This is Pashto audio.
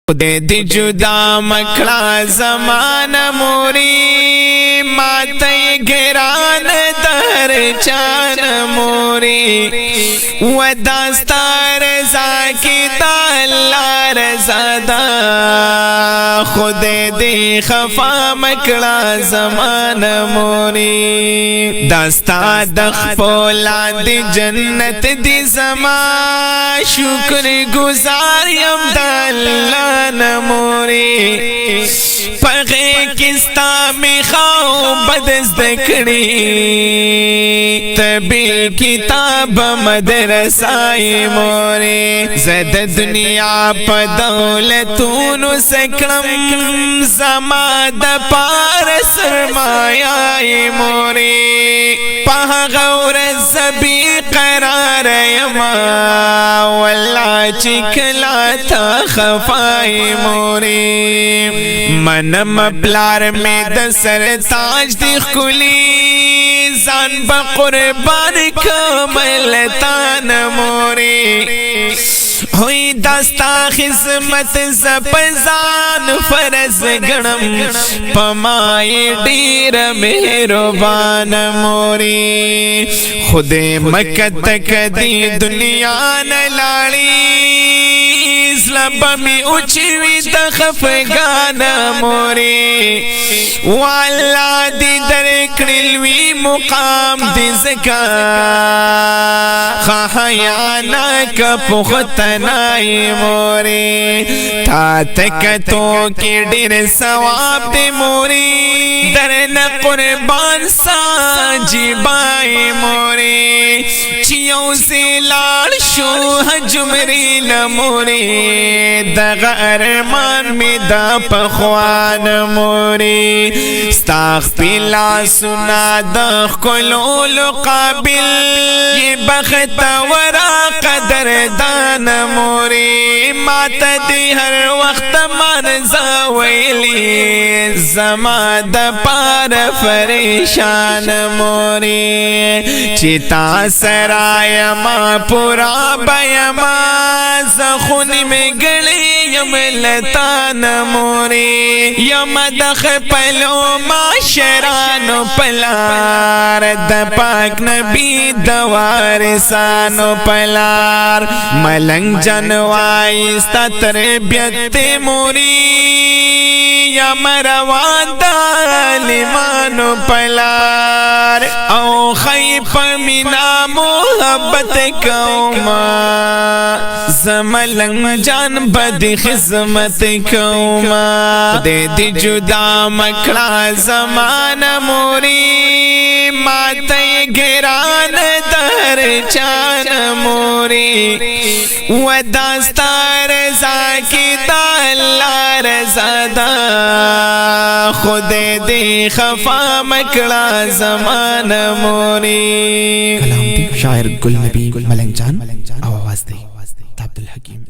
خدای دی جدا مکړه زمانه موري ماته ګران در چان موري و داستا رضا کی دا الله رضا دا خدای دی خفا مکړه زمانه موري داستا د خپل دی جنت دی زما شکر گزار یم د الله نموری پغی کستا می خواو بدز دکڑی تبی کتاب مدرسائی موری زد دنیا پا دولتونو سکرم زما دا پار سرمایائی موری پا غور زبی قرار یما والله چکلا تا خفای موری منم پلار می د سر تاج دی خلی زان با قربان کمل تان موری ہوئی دستا خدمت زپزان فرض گنم پمائی دیر مہربان موری خود مکت تک دی دنیا نلاڑی لبا می اوچوی د خفگان موري والله دی درکړلوی مقام دی زکا خحیانا کا پختنای موري تا تکتو کی ډیر ثواب دی موري درن قربان ساجبای موري چیو سیلال شو حجمری نموری دغه ارمان می دا پخوان موري استغفر سنا د خلول قابل ی بخت ورا قدر دان موري مات دی هر وخت مرزا ویلی زما د پار پریشان موري چتا سرایا ما پورا بیما زخونی میں گلی یم لتان موری یم دخ پلو معاشرانو پلار د پاک نبی دوارسانو پلار ملنگ جنوائی ستا تربیت موری یم روان دالمانو پلار او خیف مینا محبت کوما زملنگ جان بدی خدمت کوما دے دی جدا مکڑا زمان موری ماتے گران در چان موری و داستا رضا کی دا اللہ رضا دا خود دی خفا مکڑا زمان موری کلام دی شاعر گل نبی ملنگ جان آواز دی عبدالحکیم